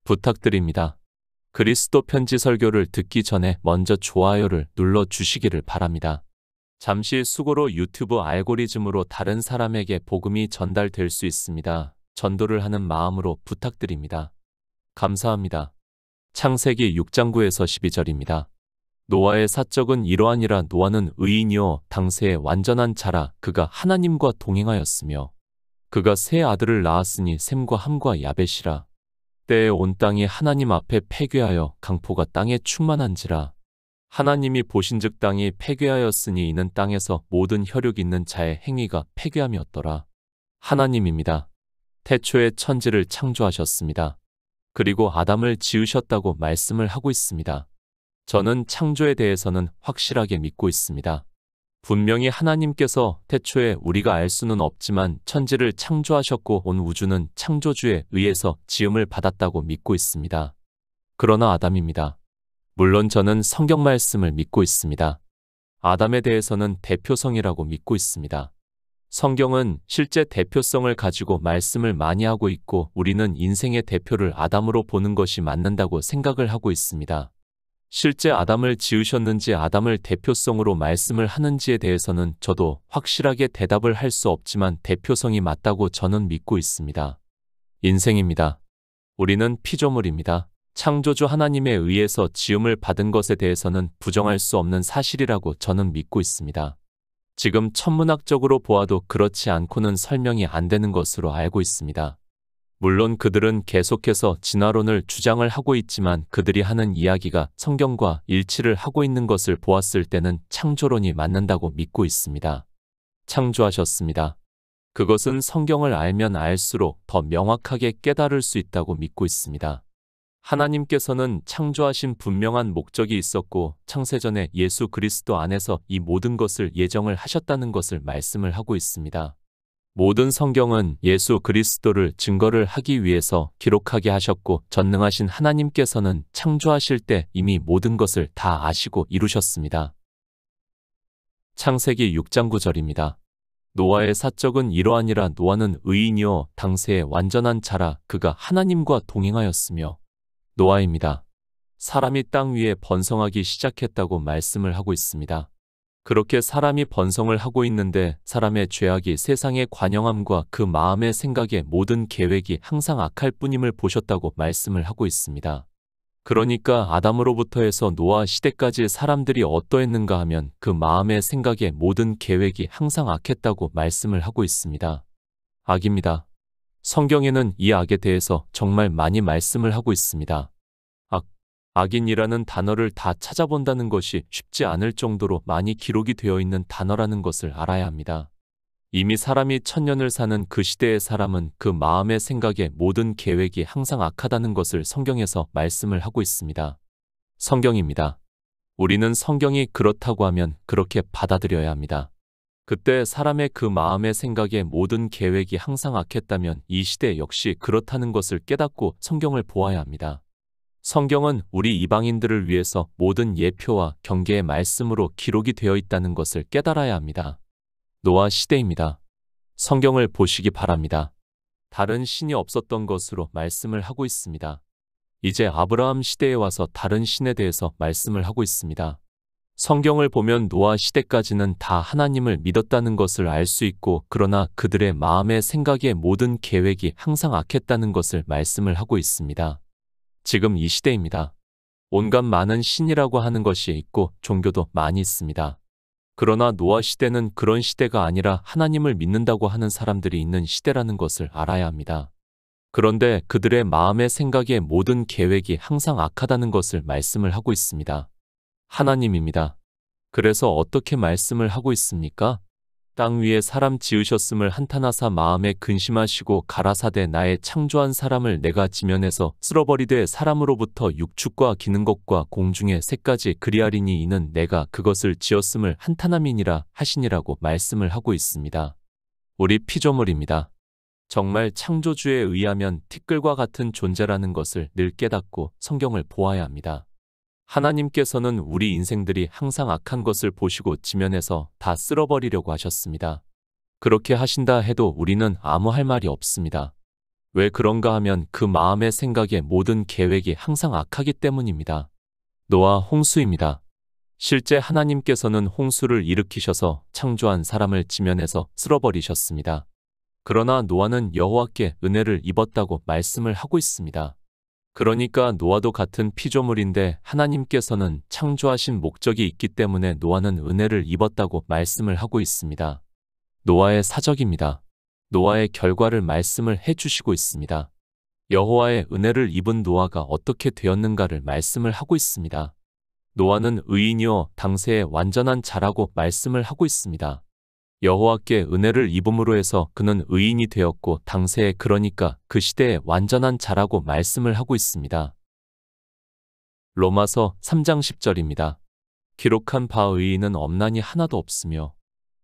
부탁드립니다. 그리스도 편지 설교를 듣기 전에 먼저 좋아요를 눌러 주시기를 바랍니다. 잠시 수고로 유튜브 알고리즘으로 다른 사람에게 복음이 전달될 수 있습니다. 전도를 하는 마음으로 부탁드립니다. 감사합니다. 창세기 6장 9에서 12절입니다. 노아의 사적은 이러하니라. 노아는 의인이요 당세의 완전한 자라. 그가 하나님과 동행하였으며 그가 세 아들을 낳았으니 셈과 함과 야벳이라. 때에 온 땅이 하나님 앞에 패괴하여 강포가 땅에 충만한지라. 하나님이 보신즉 땅이 패괴하였으니 이는 땅에서 모든 혈육 있는 자의 행위가 패괴함이었더라. 하나님입니다. 태초에 천지를 창조하셨습니다. 그리고 아담을 지으셨다고 말씀을 하고 있습니다. 저는 창조에 대해서는 확실하게 믿고 있습니다. 분명히 하나님께서 태초에 우리가 알 수는 없지만 천지를 창조하셨고 온 우주는 창조주에 의해서 지음을 받았다고 믿고 있습니다. 그러나 아담입니다. 물론 저는 성경 말씀을 믿고 있습니다. 아담에 대해서는 대표성이라고 믿고 있습니다. 성경은 실제 대표성을 가지고 말씀을 많이 하고 있고 우리는 인생의 대표를 아담으로 보는 것이 맞는다고 생각을 하고 있습니다. 실제 아담을 지으셨는지 아담을 대표성으로 말씀을 하는지에 대해서는 저도 확실하게 대답을 할 수 없지만 대표성이 맞다고 저는 믿고 있습니다. 인생입니다. 우리는 피조물입니다. 창조주 하나님에 의해서 지음을 받은 것에 대해서는 부정할 수 없는 사실이라고 저는 믿고 있습니다. 지금 천문학적으로 보아도 그렇지 않고는 설명이 안 되는 것으로 알고 있습니다. 물론 그들은 계속해서 진화론을 주장을 하고 있지만 그들이 하는 이야기가 성경과 일치를 하고 있는 것을 보았을 때는 창조론이 맞는다고 믿고 있습니다. 창조하셨습니다. 그것은 성경을 알면 알수록 더 명확하게 깨달을 수 있다고 믿고 있습니다. 하나님께서는 창조하신 분명한 목적이 있었고 창세전에 예수 그리스도 안에서 이 모든 것을 예정을 하셨다는 것을 말씀을 하고 있습니다. 모든 성경은 예수 그리스도를 증거를 하기 위해서 기록하게 하셨고 전능하신 하나님께서는 창조하실 때 이미 모든 것을 다 아시고 이루셨습니다. 창세기 6장 9절입니다. 노아의 사적은 이러하니라. 노아는 의인이요 당세의 완전한 자라. 그가 하나님과 동행하였으며. 노아입니다. 사람이 땅 위에 번성하기 시작했다고 말씀을 하고 있습니다. 그렇게 사람이 번성을 하고 있는데 사람의 죄악이 세상의 관영함과 그 마음의 생각의 모든 계획이 항상 악할 뿐임을 보셨다고 말씀을 하고 있습니다. 그러니까 아담으로부터 해서 노아 시대까지 사람들이 어떠했는가 하면 그 마음의 생각의 모든 계획이 항상 악했다고 말씀을 하고 있습니다. 악입니다. 성경에는 이 악에 대해서 정말 많이 말씀을 하고 있습니다. 악인이라는 단어를 다 찾아본다는 것이 쉽지 않을 정도로 많이 기록이 되어 있는 단어라는 것을 알아야 합니다. 이미 사람이 천년을 사는 그 시대의 사람은 그 마음의 생각의 모든 계획이 항상 악하다는 것을 성경에서 말씀을 하고 있습니다. 성경입니다. 우리는 성경이 그렇다고 하면 그렇게 받아들여야 합니다. 그때 사람의 그 마음의 생각의 모든 계획이 항상 악했다면 이 시대 역시 그렇다는 것을 깨닫고 성경을 보아야 합니다. 성경은 우리 이방인들을 위해서 모든 예표와 경계의 말씀으로 기록이 되어 있다는 것을 깨달아야 합니다. 노아 시대입니다. 성경을 보시기 바랍니다. 다른 신이 없었던 것으로 말씀을 하고 있습니다. 이제 아브라함 시대에 와서 다른 신에 대해서 말씀을 하고 있습니다. 성경을 보면 노아 시대까지는 다 하나님을 믿었다는 것을 알 수 있고 그러나 그들의 마음의 생각의 모든 계획이 항상 악했다는 것을 말씀을 하고 있습니다. 지금 이 시대입니다. 온갖 많은 신이라고 하는 것이 있고 종교도 많이 있습니다. 그러나 노아 시대는 그런 시대가 아니라 하나님을 믿는다고 하는 사람들이 있는 시대라는 것을 알아야 합니다. 그런데 그들의 마음의 생각의 모든 계획이 항상 악하다는 것을 말씀을 하고 있습니다. 하나님입니다. 그래서 어떻게 말씀을 하고 있습니까? 땅 위에 사람 지으셨음을 한탄하사 마음에 근심하시고 가라사대 나의 창조한 사람을 내가 지면에서 쓸어버리되 사람으로부터 육축과 기는 것과 공중의 새까지 그리하리니 이는 내가 그것을 지었음을 한탄함이니라 하시니라고 말씀을 하고 있습니다. 우리 피조물입니다. 정말 창조주에 의하면 티끌과 같은 존재라는 것을 늘 깨닫고 성경을 보아야 합니다. 하나님께서는 우리 인생들이 항상 악한 것을 보시고 지면에서 다 쓸어버리려고 하셨습니다. 그렇게 하신다 해도 우리는 아무 할 말이 없습니다. 왜 그런가 하면 그 마음의 생각의 모든 계획이 항상 악하기 때문입니다. 노아 홍수입니다. 실제 하나님께서는 홍수를 일으키셔서 창조한 사람을 지면에서 쓸어버리셨습니다. 그러나 노아는 여호와께 은혜를 입었다고 말씀을 하고 있습니다. 그러니까 노아도 같은 피조물인데 하나님께서는 창조하신 목적이 있기 때문에 노아는 은혜를 입었다고 말씀을 하고 있습니다. 노아의 사적입니다. 노아의 결과를 말씀을 해주시고 있습니다. 여호와의 은혜를 입은 노아가 어떻게 되었는가를 말씀을 하고 있습니다. 노아는 의인이요 당세의 완전한 자라고 말씀을 하고 있습니다. 여호와께 은혜를 입음으로 해서 그는 의인이 되었고 당세에 그러니까 그 시대의 완전한 자라고 말씀을 하고 있습니다. 로마서 3장 10절입니다. 기록한 바 의인은 없나니 하나도 없으며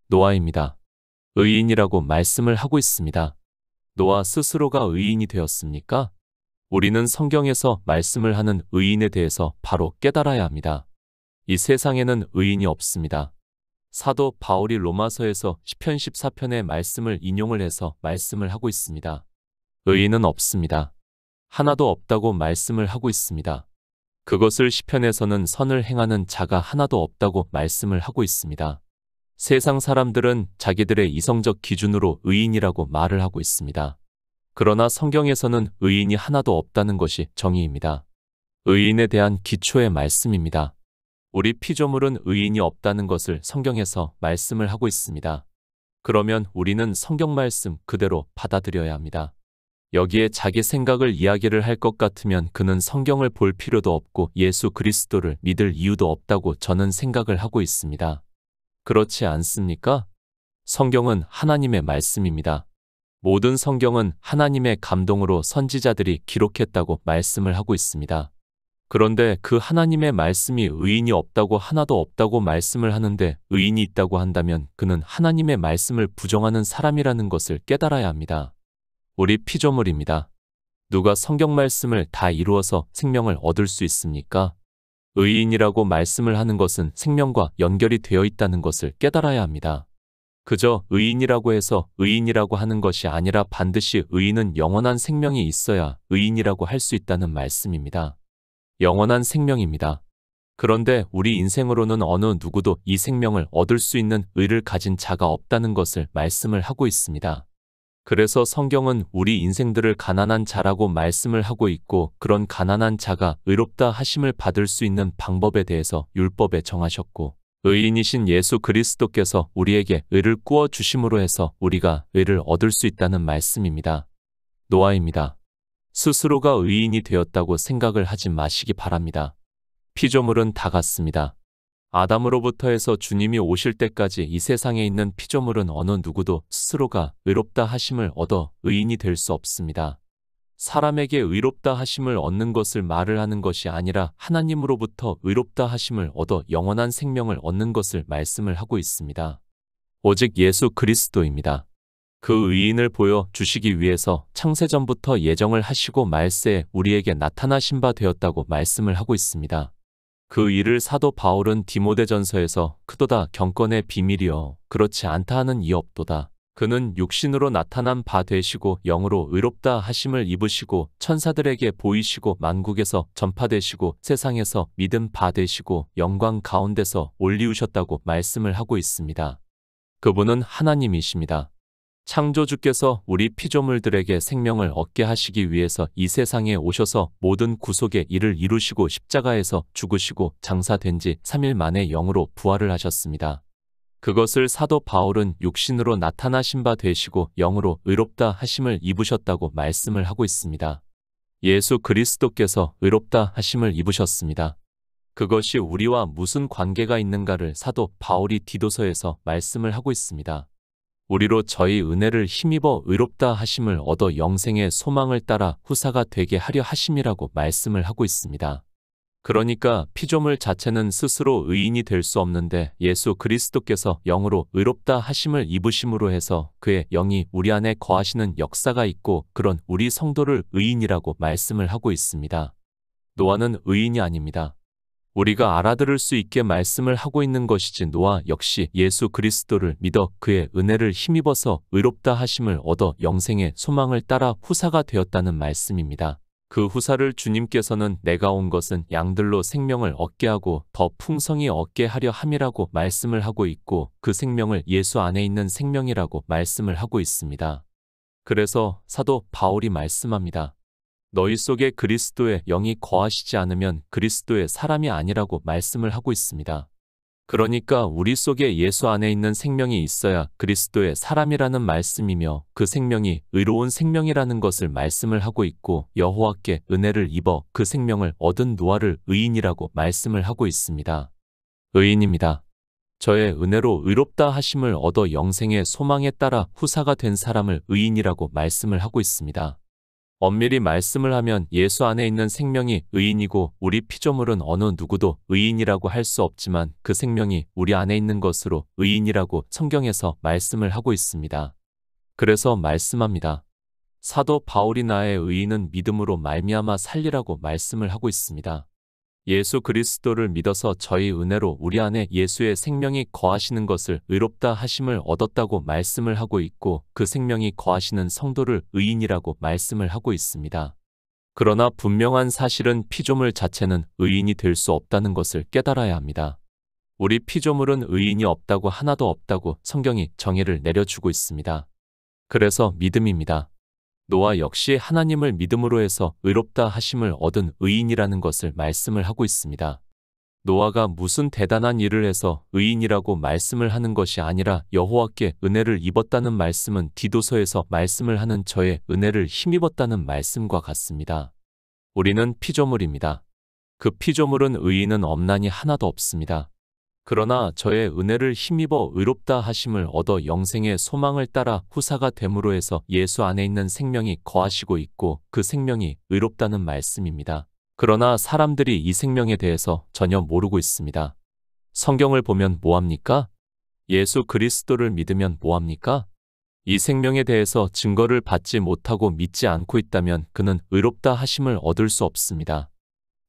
노아입니다. 의인이라고 말씀을 하고 있습니다. 노아 스스로가 의인이 되었습니까? 우리는 성경에서 말씀을 하는 의인에 대해서 바로 깨달아야 합니다. 이 세상에는 의인이 없습니다. 사도 바울이 로마서에서 시편 14편의 말씀을 인용을 해서 말씀을 하고 있습니다. 의인은 없습니다. 하나도 없다고 말씀을 하고 있습니다. 그것을 시편에서는 선을 행하는 자가 하나도 없다고 말씀을 하고 있습니다. 세상 사람들은 자기들의 이성적 기준으로 의인이라고 말을 하고 있습니다. 그러나 성경에서는 의인이 하나도 없다는 것이 정의입니다. 의인에 대한 기초의 말씀입니다. 우리 피조물은 의인이 없다는 것을 성경에서 말씀을 하고 있습니다. 그러면 우리는 성경 말씀 그대로 받아들여야 합니다. 여기에 자기 생각을 이야기를 할 것 같으면 그는 성경을 볼 필요도 없고 예수 그리스도를 믿을 이유도 없다고 저는 생각을 하고 있습니다. 그렇지 않습니까? 성경은 하나님의 말씀입니다. 모든 성경은 하나님의 감동으로 선지자들이 기록했다고 말씀을 하고 있습니다. 그런데 그 하나님의 말씀이 의인이 없다고 하나도 없다고 말씀을 하는데 의인이 있다고 한다면 그는 하나님의 말씀을 부정하는 사람이라는 것을 깨달아야 합니다. 우리 피조물입니다. 누가 성경 말씀을 다 이루어서 생명을 얻을 수 있습니까? 의인이라고 말씀을 하는 것은 생명과 연결이 되어 있다는 것을 깨달아야 합니다. 그저 의인이라고 해서 의인이라고 하는 것이 아니라 반드시 의인은 영원한 생명이 있어야 의인이라고 할 수 있다는 말씀입니다. 영원한 생명입니다. 그런데 우리 인생으로는 어느 누구도 이 생명을 얻을 수 있는 의를 가진 자가 없다는 것을 말씀을 하고 있습니다. 그래서 성경은 우리 인생들을 가난한 자라고 말씀을 하고 있고 그런 가난한 자가 의롭다 하심을 받을 수 있는 방법에 대해서 율법에 정하셨고 의인이신 예수 그리스도께서 우리에게 의를 꾸어 주심으로 해서 우리가 의를 얻을 수 있다는 말씀입니다. 노아입니다. 스스로가 의인이 되었다고 생각을 하지 마시기 바랍니다. 피조물은 다 같습니다. 아담으로부터 해서 주님이 오실 때까지 이 세상에 있는 피조물은 어느 누구도 스스로가 의롭다 하심을 얻어 의인이 될 수 없습니다. 사람에게 의롭다 하심을 얻는 것을 말을 하는 것이 아니라 하나님으로부터 의롭다 하심을 얻어 영원한 생명을 얻는 것을 말씀을 하고 있습니다. 오직 예수 그리스도입니다. 그 의인을 보여 주시기 위해서 창세전부터 예정을 하시고 말세에 우리에게 나타나신 바 되었다고 말씀을 하고 있습니다. 그 일을 사도 바울은 디모데전서에서 크도다 경건의 비밀이여 그렇지 않다 하는 이 없도다. 그는 육신으로 나타난 바 되시고 영으로 의롭다 하심을 입으시고 천사들에게 보이시고 만국에서 전파되시고 세상에서 믿음 바 되시고 영광 가운데서 올리우셨다고 말씀을 하고 있습니다. 그분은 하나님이십니다. 창조주께서 우리 피조물들에게 생명을 얻게 하시기 위해서 이 세상에 오셔서 모든 구속의 일을 이루시고 십자가에서 죽으시고 장사된 지 3일 만에 영으로 부활을 하셨습니다. 그것을 사도 바울은 육신으로 나타나신 바 되시고 영으로 의롭다 하심을 입으셨다고 말씀을 하고 있습니다. 예수 그리스도께서 의롭다 하심을 입으셨습니다. 그것이 우리와 무슨 관계가 있는가를 사도 바울이 디도서에서 말씀을 하고 있습니다. 우리로 저희 은혜를 힘입어 의롭다 하심을 얻어 영생의 소망을 따라 후사가 되게 하려 하심이라고 말씀을 하고 있습니다. 그러니까 피조물 자체는 스스로 의인이 될 수 없는데 예수 그리스도께서 영으로 의롭다 하심을 입으심으로 해서 그의 영이 우리 안에 거하시는 역사가 있고 그런 우리 성도를 의인이라고 말씀을 하고 있습니다. 노아는 의인이 아닙니다. 우리가 알아들을 수 있게 말씀을 하고 있는 것이지 노아 역시 예수 그리스도를 믿어 그의 은혜를 힘입어서 의롭다 하심을 얻어 영생의 소망을 따라 후사가 되었다는 말씀입니다. 그 후사를 주님께서는 내가 온 것은 양들로 생명을 얻게 하고 더 풍성히 얻게 하려 함이라고 말씀을 하고 있고 그 생명을 예수 안에 있는 생명이라고 말씀을 하고 있습니다. 그래서 사도 바울이 말씀합니다. 너희 속에 그리스도의 영이 거하시지 않으면 그리스도의 사람이 아니라고 말씀을 하고 있습니다. 그러니까 우리 속에 예수 안에 있는 생명이 있어야 그리스도의 사람이라는 말씀이며 그 생명이 의로운 생명이라는 것을 말씀을 하고 있고 여호와께 은혜를 입어 그 생명을 얻은 노아를 의인이라고 말씀을 하고 있습니다. 의인입니다. 저의 은혜로 의롭다 하심을 얻어 영생의 소망에 따라 후사가 된 사람을 의인이라고 말씀을 하고 있습니다. 엄밀히 말씀을 하면 예수 안에 있는 생명이 의인이고 우리 피조물은 어느 누구도 의인이라고 할 수 없지만 그 생명이 우리 안에 있는 것으로 의인이라고 성경에서 말씀을 하고 있습니다. 그래서 말씀합니다. 사도 바울이 나의 의인은 믿음으로 말미암아 살리라고 말씀을 하고 있습니다. 예수 그리스도를 믿어서 저희 은혜로 우리 안에 예수의 생명이 거하시는 것을 의롭다 하심을 얻었다고 말씀을 하고 있고 그 생명이 거하시는 성도를 의인이라고 말씀을 하고 있습니다. 그러나 분명한 사실은 피조물 자체는 의인이 될 수 없다는 것을 깨달아야 합니다. 우리 피조물은 의인이 없다고 하나도 없다고 성경이 정의를 내려주고 있습니다. 그래서 믿음입니다. 노아 역시 하나님을 믿음으로 해서 의롭다 하심을 얻은 의인이라는 것을 말씀을 하고 있습니다. 노아가 무슨 대단한 일을 해서 의인이라고 말씀을 하는 것이 아니라 여호와께 은혜를 입었다는 말씀은 디도서에서 말씀을 하는 저의 은혜를 힘입었다는 말씀과 같습니다. 우리는 피조물입니다. 그 피조물은 의인은 없나니 하나도 없습니다. 그러나 저의 은혜를 힘입어 의롭다 하심을 얻어 영생의 소망을 따라 후사가 됨으로 해서 예수 안에 있는 생명이 거하시고 있고 그 생명이 의롭다는 말씀입니다. 그러나 사람들이 이 생명에 대해서 전혀 모르고 있습니다. 성경을 보면 뭐합니까? 예수 그리스도를 믿으면 뭐합니까? 이 생명에 대해서 증거를 받지 못하고 믿지 않고 있다면 그는 의롭다 하심을 얻을 수 없습니다.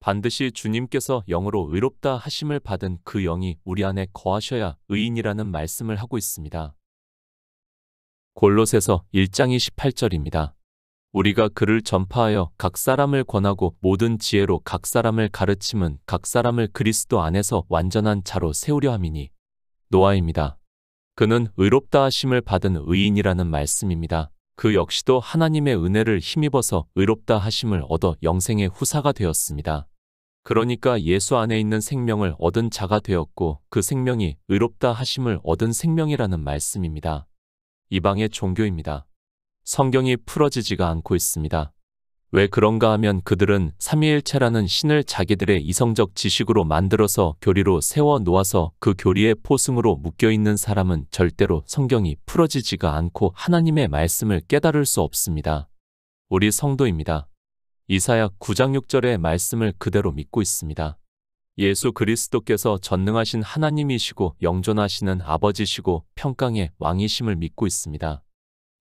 반드시 주님께서 영으로 의롭다 하심을 받은 그 영이 우리 안에 거하셔야 의인이라는 말씀을 하고 있습니다. 골로새서 1장 28절입니다. 우리가 그를 전파하여 각 사람을 권하고 모든 지혜로 각 사람을 가르침은 각 사람을 그리스도 안에서 완전한 자로 세우려 함이니 노아입니다. 그는 의롭다 하심을 받은 의인이라는 말씀입니다. 그 역시도 하나님의 은혜를 힘입어서 의롭다 하심을 얻어 영생의 후사가 되었습니다. 그러니까 예수 안에 있는 생명을 얻은 자가 되었고 그 생명이 의롭다 하심을 얻은 생명이라는 말씀입니다. 이방의 종교입니다. 성경이 풀어지지가 않고 있습니다. 왜 그런가 하면 그들은 삼위일체라는 신을 자기들의 이성적 지식으로 만들어서 교리로 세워 놓아서 그 교리의 포승으로 묶여있는 사람은 절대로 성경이 풀어지지가 않고 하나님의 말씀을 깨달을 수 없습니다. 우리 성도입니다. 이사야 9장 6절의 말씀을 그대로 믿고 있습니다. 예수 그리스도께서 전능하신 하나님이시고 영존하시는 아버지시고 평강의 왕이심을 믿고 있습니다.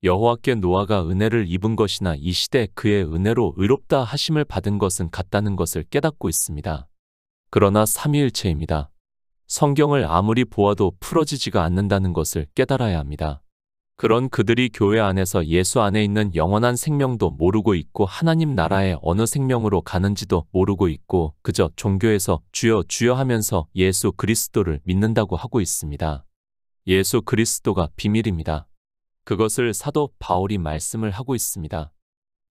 여호와께 노아가 은혜를 입은 것이나 이 시대 그의 은혜로 의롭다 하심을 받은 것은 같다는 것을 깨닫고 있습니다. 그러나 삼위일체입니다. 성경을 아무리 보아도 풀어지지가 않는다는 것을 깨달아야 합니다. 그런 그들이 교회 안에서 예수 안에 있는 영원한 생명도 모르고 있고 하나님 나라의 어느 생명으로 가는지도 모르고 있고 그저 종교에서 주여 주여 하면서 예수 그리스도를 믿는다고 하고 있습니다. 예수 그리스도가 비밀입니다. 그것을 사도 바울이 말씀을 하고 있습니다.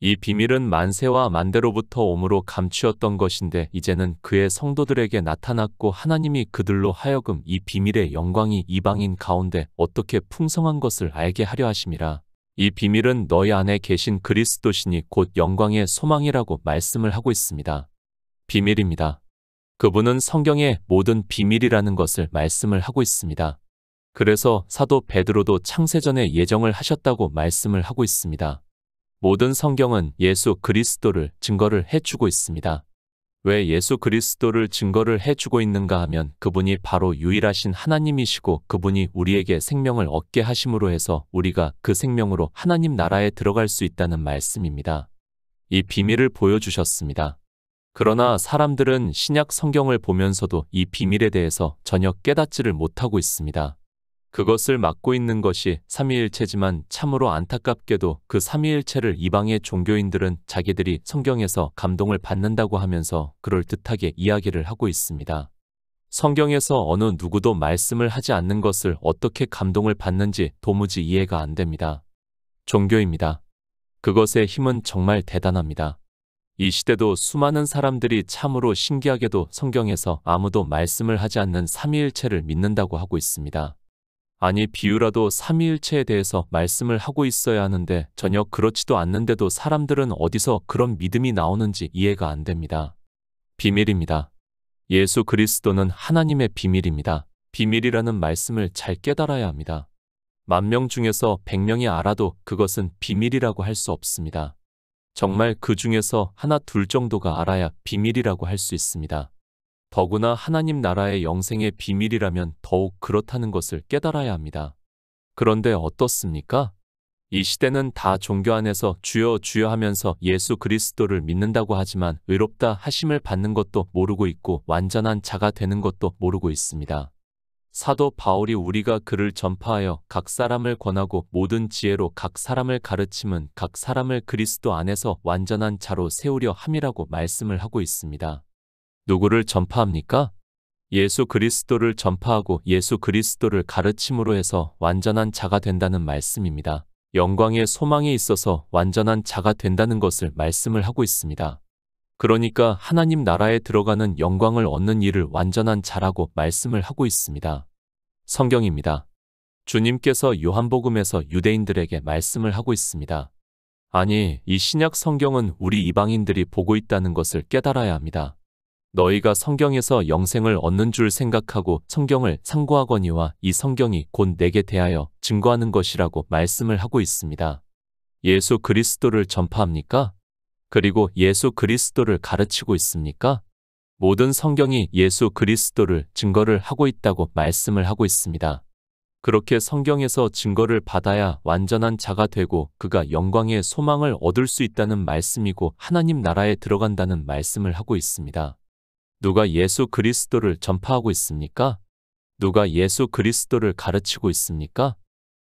이 비밀은 만세와 만대로부터 오므로 감추었던 것인데 이제는 그의 성도들에게 나타났고 하나님이 그들로 하여금 이 비밀의 영광이 이방인 가운데 어떻게 풍성한 것을 알게 하려 하심이라. 이 비밀은 너희 안에 계신 그리스도시니 곧 영광의 소망이라고 말씀을 하고 있습니다. 비밀입니다. 그분은 성경의 모든 비밀이라는 것을 말씀을 하고 있습니다. 그래서 사도 베드로도 창세전에 예정을 하셨다고 말씀을 하고 있습니다. 모든 성경은 예수 그리스도를 증거를 해주고 있습니다. 왜 예수 그리스도를 증거를 해주고 있는가 하면 그분이 바로 유일하신 하나님이시고 그분이 우리에게 생명을 얻게 하심으로 해서 우리가 그 생명으로 하나님 나라에 들어갈 수 있다는 말씀입니다. 이 비밀을 보여주셨습니다. 그러나 사람들은 신약 성경을 보면서도 이 비밀에 대해서 전혀 깨닫지를 못하고 있습니다. 그것을 막고 있는 것이 삼위일체지만 참으로 안타깝게도 그 삼위일체를 이방의 종교인들은 자기들이 성경에서 감동을 받는다고 하면서 그럴듯하게 이야기를 하고 있습니다. 성경에서 어느 누구도 말씀을 하지 않는 것을 어떻게 감동을 받는지 도무지 이해가 안 됩니다. 종교입니다. 그것의 힘은 정말 대단합니다. 이 시대도 수많은 사람들이 참으로 신기하게도 성경에서 아무도 말씀을 하지 않는 삼위일체를 믿는다고 하고 있습니다. 아니, 비유라도 삼위일체에 대해서 말씀을 하고 있어야 하는데 전혀 그렇지도 않는데도 사람들은 어디서 그런 믿음이 나오는지 이해가 안 됩니다. 비밀입니다. 예수 그리스도는 하나님의 비밀입니다. 비밀이라는 말씀을 잘 깨달아야 합니다. 10,000명 중에서 100명이 알아도 그것은 비밀이라고 할 수 없습니다. 정말 그 중에서 하나 둘 정도가 알아야 비밀이라고 할 수 있습니다. 더구나 하나님 나라의 영생의 비밀이라면 더욱 그렇다는 것을 깨달아야 합니다. 그런데 어떻습니까? 이 시대는 다 종교 안에서 주여 주여 하면서 예수 그리스도를 믿는다고 하지만 의롭다 하심을 받는 것도 모르고 있고 완전한 자가 되는 것도 모르고 있습니다. 사도 바울이 우리가 그를 전파하여 각 사람을 권하고 모든 지혜로 각 사람을 가르침은 각 사람을 그리스도 안에서 완전한 자로 세우려 함이라고 말씀을 하고 있습니다. 누구를 전파합니까? 예수 그리스도를 전파하고 예수 그리스도를 가르침으로 해서 완전한 자가 된다는 말씀입니다. 영광의 소망에 있어서 완전한 자가 된다는 것을 말씀을 하고 있습니다. 그러니까 하나님 나라에 들어가는 영광을 얻는 일을 완전한 자라고 말씀을 하고 있습니다. 성경입니다. 주님께서 요한복음에서 유대인들에게 말씀을 하고 있습니다. 아니, 이 신약 성경은 우리 이방인들이 보고 있다는 것을 깨달아야 합니다. 너희가 성경에서 영생을 얻는 줄 생각하고 성경을 상고하거니와 이 성경이 곧 내게 대하여 증거하는 것이라고 말씀을 하고 있습니다. 예수 그리스도를 전파합니까? 그리고 예수 그리스도를 가르치고 있습니까? 모든 성경이 예수 그리스도를 증거를 하고 있다고 말씀을 하고 있습니다. 그렇게 성경에서 증거를 받아야 완전한 자가 되고 그가 영광의 소망을 얻을 수 있다는 말씀이고 하나님 나라에 들어간다는 말씀을 하고 있습니다. 누가 예수 그리스도를 전파하고 있습니까? 누가 예수 그리스도를 가르치고 있습니까?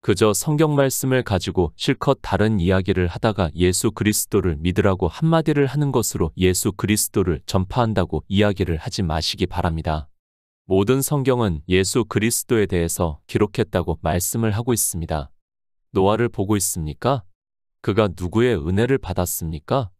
그저 성경 말씀을 가지고 실컷 다른 이야기를 하다가 예수 그리스도를 믿으라고 한마디를 하는 것으로 예수 그리스도를 전파한다고 이야기를 하지 마시기 바랍니다. 모든 성경은 예수 그리스도에 대해서 기록했다고 말씀을 하고 있습니다. 노아를 보고 있습니까? 그가 누구의 은혜를 받았습니까?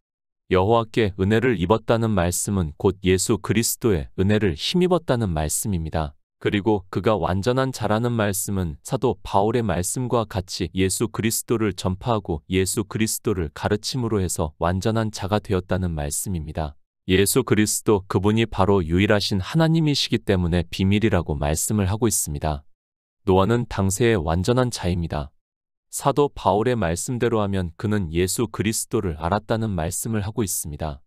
여호와께 은혜를 입었다는 말씀은 곧 예수 그리스도의 은혜를 힘입었다는 말씀입니다. 그리고 그가 완전한 자라는 말씀은 사도 바울의 말씀과 같이 예수 그리스도를 전파하고 예수 그리스도를 가르침으로 해서 완전한 자가 되었다는 말씀입니다. 예수 그리스도 그분이 바로 유일하신 하나님이시기 때문에 비밀이라고 말씀을 하고 있습니다. 노아는 당세의 완전한 자입니다. 사도 바울의 말씀대로 하면 그는 예수 그리스도를 알았다는 말씀을 하고 있습니다.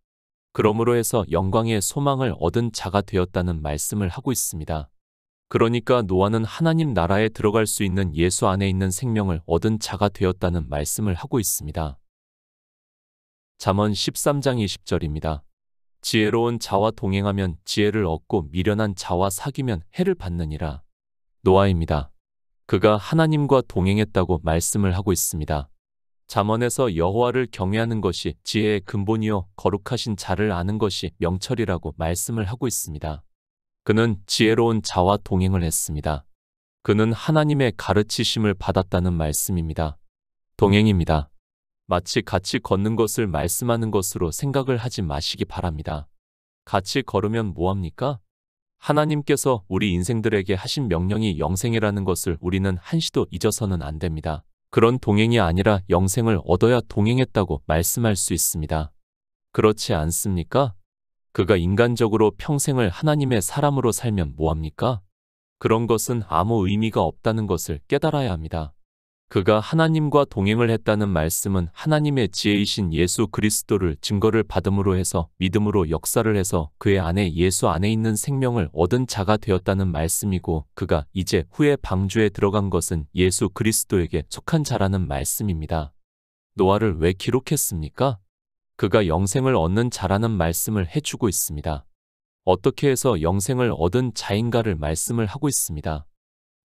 그러므로 해서 영광의 소망을 얻은 자가 되었다는 말씀을 하고 있습니다. 그러니까 노아는 하나님 나라에 들어갈 수 있는 예수 안에 있는 생명을 얻은 자가 되었다는 말씀을 하고 있습니다. 잠언 13장 20절입니다. 지혜로운 자와 동행하면 지혜를 얻고 미련한 자와 사귀면 해를 받느니라. 노아입니다. 그가 하나님과 동행했다고 말씀을 하고 있습니다. 잠언에서 여호와를 경외하는 것이 지혜의 근본이요 거룩하신 자를 아는 것이 명철이라고 말씀을 하고 있습니다. 그는 지혜로운 자와 동행을 했습니다. 그는 하나님의 가르치심을 받았다는 말씀입니다. 동행입니다. 마치 같이 걷는 것을 말씀하는 것으로 생각을 하지 마시기 바랍니다. 같이 걸으면 뭐합니까? 하나님께서 우리 인생들에게 하신 명령이 영생이라는 것을 우리는 한시도 잊어서는 안 됩니다. 그런 동행이 아니라 영생을 얻어야 동행했다고 말씀할 수 있습니다. 그렇지 않습니까? 그가 인간적으로 평생을 하나님의 사람으로 살면 뭐합니까? 그런 것은 아무 의미가 없다는 것을 깨달아야 합니다. 그가 하나님과 동행을 했다는 말씀은 하나님의 지혜이신 예수 그리스도를 증거를 받음으로 해서 믿음으로 역사를 해서 그의 안에 예수 안에 있는 생명을 얻은 자가 되었다는 말씀이고 그가 이제 후에 방주에 들어간 것은 예수 그리스도에게 속한 자라는 말씀입니다. 노아를 왜 기록했습니까? 그가 영생을 얻는 자라는 말씀을 해주고 있습니다. 어떻게 해서 영생을 얻은 자인가를 말씀을 하고 있습니다.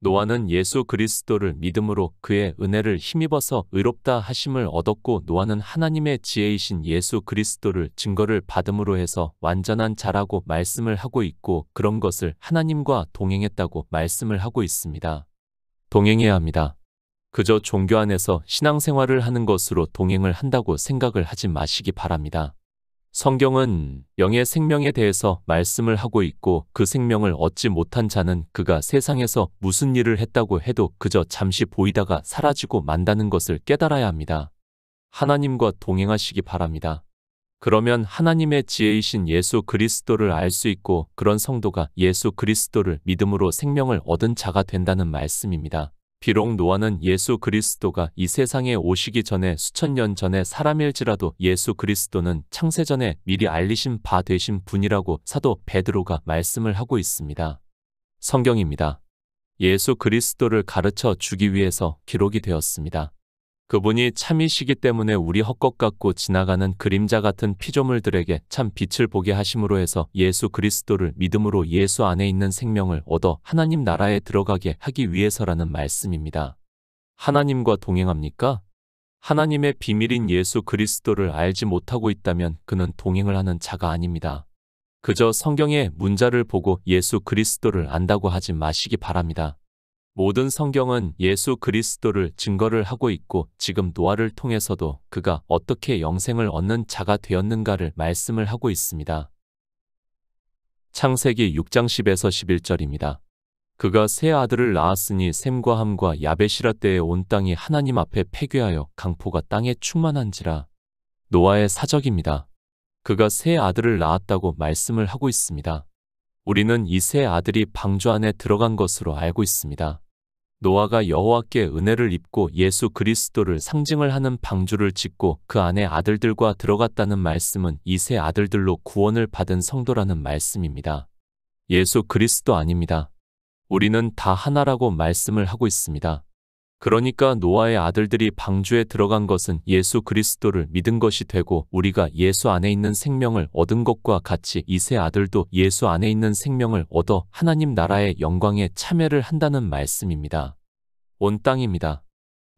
노아는 예수 그리스도를 믿음으로 그의 은혜를 힘입어서 의롭다 하심을 얻었고, 노아는 하나님의 지혜이신 예수 그리스도를 증거를 받음으로 해서 완전한 자라고 말씀을 하고 있고, 그런 것을 하나님과 동행했다고 말씀을 하고 있습니다. 동행해야 합니다. 그저 종교 안에서 신앙생활을 하는 것으로 동행을 한다고 생각을 하지 마시기 바랍니다. 성경은 영의 생명에 대해서 말씀을 하고 있고, 그 생명을 얻지 못한 자는 그가 세상에서 무슨 일을 했다고 해도 그저 잠시 보이다가 사라지고 만다는 것을 깨달아야 합니다. 하나님과 동행하시기 바랍니다. 그러면 하나님의 지혜이신 예수 그리스도를 알 수 있고, 그런 성도가 예수 그리스도를 믿음으로 생명을 얻은 자가 된다는 말씀입니다. 비록 노아는 예수 그리스도가 이 세상에 오시기 전에 수천 년 전에 사람일지라도 예수 그리스도는 창세전에 미리 알리신 바 되신 분이라고 사도 베드로가 말씀을 하고 있습니다. 성경입니다. 예수 그리스도를 가르쳐 주기 위해서 기록이 되었습니다. 그분이 참이시기 때문에 우리 헛것 같고 지나가는 그림자 같은 피조물들에게 참 빛을 보게 하심으로 해서 예수 그리스도를 믿음으로 예수 안에 있는 생명을 얻어 하나님 나라에 들어가게 하기 위해서라는 말씀입니다. 하나님과 동행합니까? 하나님의 비밀인 예수 그리스도를 알지 못하고 있다면 그는 동행을 하는 자가 아닙니다. 그저 성경의 문자를 보고 예수 그리스도를 안다고 하지 마시기 바랍니다. 모든 성경은 예수 그리스도를 증거를 하고 있고, 지금 노아를 통해서도 그가 어떻게 영생을 얻는 자가 되었는가를 말씀을 하고 있습니다. 창세기 6장 10에서 11절입니다. 그가 세 아들을 낳았으니 셈과 함과 야벳이라 때에 온 땅이 하나님 앞에 패괴하여 강포가 땅에 충만한지라. 노아의 사적입니다. 그가 세 아들을 낳았다고 말씀을 하고 있습니다. 우리는 이 세 아들이 방주 안에 들어간 것으로 알고 있습니다. 노아가 여호와께 은혜를 입고 예수 그리스도를 상징을 하는 방주를 짓고 그 안에 아들들과 들어갔다는 말씀은 이 세 아들들로 구원을 받은 성도라는 말씀입니다. 예수 그리스도 아닙니다. 우리는 다 하나라고 말씀을 하고 있습니다. 그러니까 노아의 아들들이 방주에 들어간 것은 예수 그리스도를 믿은 것이 되고, 우리가 예수 안에 있는 생명을 얻은 것과 같이 이 세 아들도 예수 안에 있는 생명을 얻어 하나님 나라의 영광에 참여를 한다는 말씀입니다. 온 땅입니다.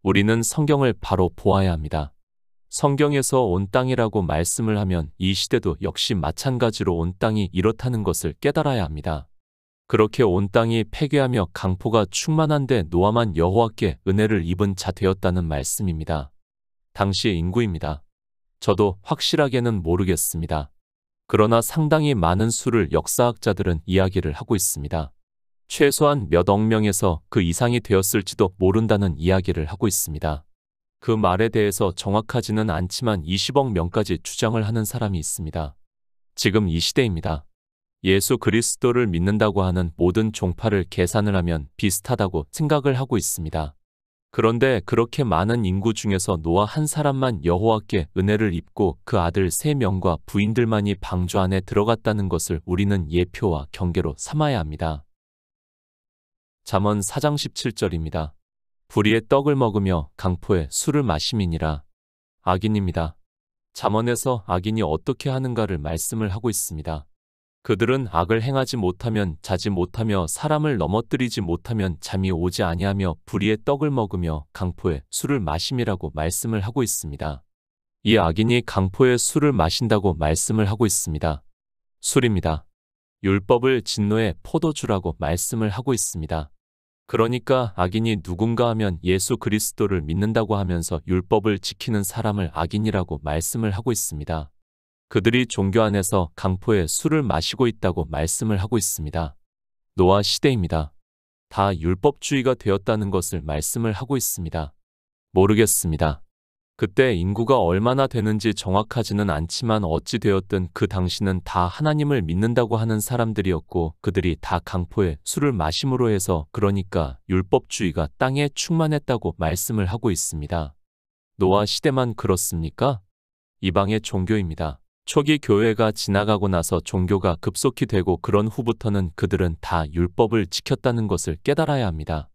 우리는 성경을 바로 보아야 합니다. 성경에서 온 땅이라고 말씀을 하면 이 시대도 역시 마찬가지로 온 땅이 이렇다는 것을 깨달아야 합니다. 그렇게 온 땅이 패괴하며 강포가 충만한데 노아만 여호와께 은혜를 입은 자 되었다는 말씀입니다. 당시의 인구입니다. 저도 확실하게는 모르겠습니다. 그러나 상당히 많은 수를 역사학자들은 이야기를 하고 있습니다. 최소한 몇억 명에서 그 이상이 되었을지도 모른다는 이야기를 하고 있습니다. 그 말에 대해서 정확하지는 않지만 20억 명까지 주장을 하는 사람이 있습니다. 지금 이 시대입니다. 예수 그리스도를 믿는다고 하는 모든 종파를 계산을 하면 비슷하다고 생각을 하고 있습니다. 그런데 그렇게 많은 인구 중에서 노아 한 사람만 여호와께 은혜를 입고 그 아들 3명과 부인들만이 방주 안에 들어갔다는 것을 우리는 예표와 경계로 삼아야 합니다. 잠언 4장 17절입니다. 불의의 떡을 먹으며 강포의 술을 마심이니라. 악인입니다. 잠언에서 악인이 어떻게 하는가를 말씀을 하고 있습니다. 그들은 악을 행하지 못하면 자지 못하며 사람을 넘어뜨리지 못하면 잠이 오지 아니하며 불의의 떡을 먹으며 강포의 술을 마심이라고 말씀을 하고 있습니다. 이 악인이 강포의 술을 마신다고 말씀을 하고 있습니다. 술입니다. 율법을 진노의 포도주라고 말씀을 하고 있습니다. 그러니까 악인이 누군가 하면 예수 그리스도를 믿는다고 하면서 율법을 지키는 사람을 악인이라고 말씀을 하고 있습니다. 그들이 종교 안에서 강포의 술을 마시고 있다고 말씀을 하고 있습니다. 노아 시대입니다. 다 율법주의가 되었다는 것을 말씀을 하고 있습니다. 모르겠습니다. 그때 인구가 얼마나 되는지 정확하지는 않지만 어찌 되었든 그 당시는 다 하나님을 믿는다고 하는 사람들이었고, 그들이 다 강포의 술을 마심으로 해서 그러니까 율법주의가 땅에 충만했다고 말씀을 하고 있습니다. 노아 시대만 그렇습니까? 이방의 종교입니다. 초기 교회가 지나가고 나서 종교가 급속히 되고 그런 후부터는 그들은 다 율법을 지켰다는 것을 깨달아야 합니다.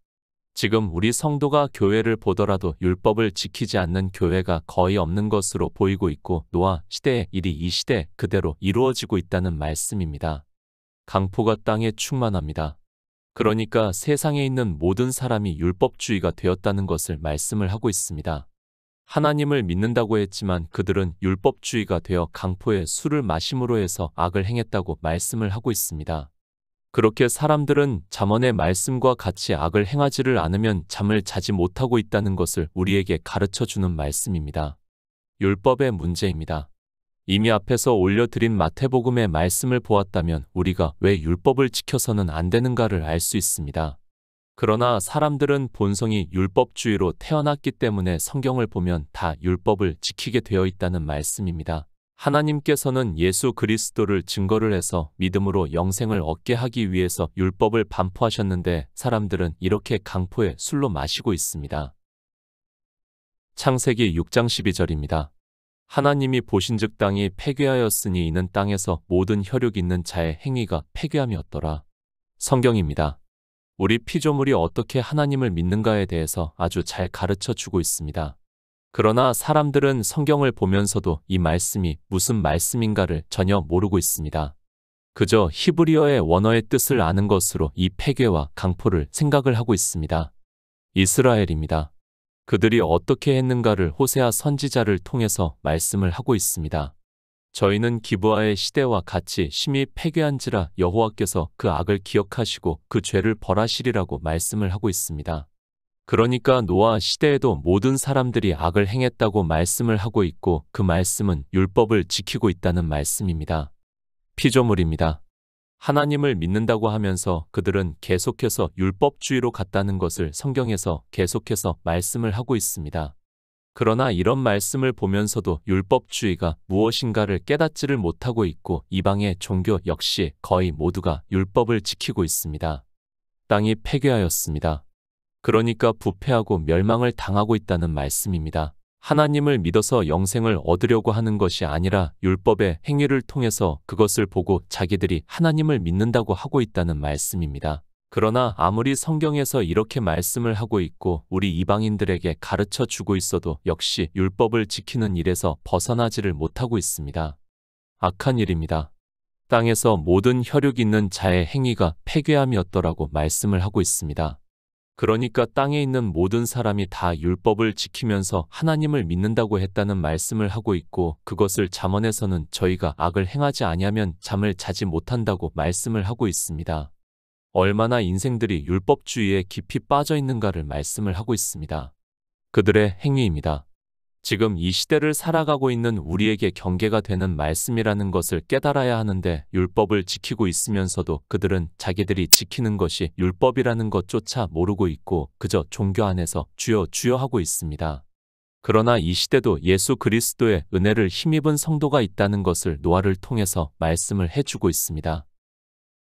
지금 우리 성도가 교회를 보더라도 율법을 지키지 않는 교회가 거의 없는 것으로 보이고 있고 노아 시대의 일이 이 시대 그대로 이루어지고 있다는 말씀입니다. 강포가 땅에 충만합니다. 그러니까 세상에 있는 모든 사람이 율법주의가 되었다는 것을 말씀을 하고 있습니다. 하나님을 믿는다고 했지만 그들은 율법주의가 되어 강포에 술을 마심으로 해서 악을 행했다고 말씀을 하고 있습니다. 그렇게 사람들은 잠언의 말씀과 같이 악을 행하지를 않으면 잠을 자지 못하고 있다는 것을 우리에게 가르쳐 주는 말씀입니다. 율법의 문제입니다. 이미 앞에서 올려드린 마태복음의 말씀을 보았다면 우리가 왜 율법을 지켜서는 안 되는가를 알 수 있습니다. 그러나 사람들은 본성이 율법주의로 태어났기 때문에 성경을 보면 다 율법을 지키게 되어 있다는 말씀입니다. 하나님께서는 예수 그리스도를 증거를 해서 믿음으로 영생을 얻게 하기 위해서 율법을 반포하셨는데 사람들은 이렇게 강포에 술로 마시고 있습니다. 창세기 6장 12절입니다. 하나님이 보신즉 땅이 패괴하였으니 이는 땅에서 모든 혈육 있는 자의 행위가 패괴함이었더라. 성경입니다. 우리 피조물이 어떻게 하나님을 믿는가에 대해서 아주 잘 가르쳐 주고 있습니다. 그러나 사람들은 성경을 보면서도 이 말씀이 무슨 말씀인가를 전혀 모르고 있습니다. 그저 히브리어의 원어의 뜻을 아는 것으로 이 패괴와 강포를 생각을 하고 있습니다. 이스라엘입니다. 그들이 어떻게 했는가를 호세아 선지자를 통해서 말씀을 하고 있습니다. 저희는 기브아의 시대와 같이 심히 패괴한지라 여호와께서 그 악을 기억하시고 그 죄를 벌하시리라고 말씀을 하고 있습니다. 그러니까 노아 시대에도 모든 사람들이 악을 행했다고 말씀을 하고 있고 그 말씀은 율법을 지키고 있다는 말씀입니다. 피조물입니다. 하나님을 믿는다고 하면서 그들은 계속해서 율법주의로 갔다는 것을 성경에서 계속해서 말씀을 하고 있습니다. 그러나 이런 말씀을 보면서도 율법주의가 무엇인가를 깨닫지를 못하고 있고 이방의 종교 역시 거의 모두가 율법을 지키고 있습니다. 땅이 패괴하였습니다. 그러니까 부패하고 멸망을 당하고 있다는 말씀입니다. 하나님을 믿어서 영생을 얻으려고 하는 것이 아니라 율법의 행위를 통해서 그것을 보고 자기들이 하나님을 믿는다고 하고 있다는 말씀입니다. 그러나 아무리 성경에서 이렇게 말씀을 하고 있고 우리 이방인들에게 가르쳐 주고 있어도 역시 율법을 지키는 일에서 벗어나지를 못하고 있습니다. 악한 일입니다. 땅에서 모든 혈육 있는 자의 행위가 패괴함이었더라고 말씀을 하고 있습니다. 그러니까 땅에 있는 모든 사람이 다 율법을 지키면서 하나님을 믿는다고 했다는 말씀을 하고 있고 그것을 잠언에서는 저희가 악을 행하지 아니하면 잠을 자지 못한다고 말씀을 하고 있습니다. 얼마나 인생들이 율법주의에 깊이 빠져 있는가를 말씀을 하고 있습니다. 그들의 행위입니다. 지금 이 시대를 살아가고 있는 우리에게 경계가 되는 말씀이라는 것을 깨달아야 하는데 율법을 지키고 있으면서도 그들은 자기들이 지키는 것이 율법이라는 것조차 모르고 있고 그저 종교 안에서 주여 주여 하고 있습니다. 그러나 이 시대도 예수 그리스도의 은혜를 힘입은 성도가 있다는 것을 노아를 통해서 말씀을 해주고 있습니다.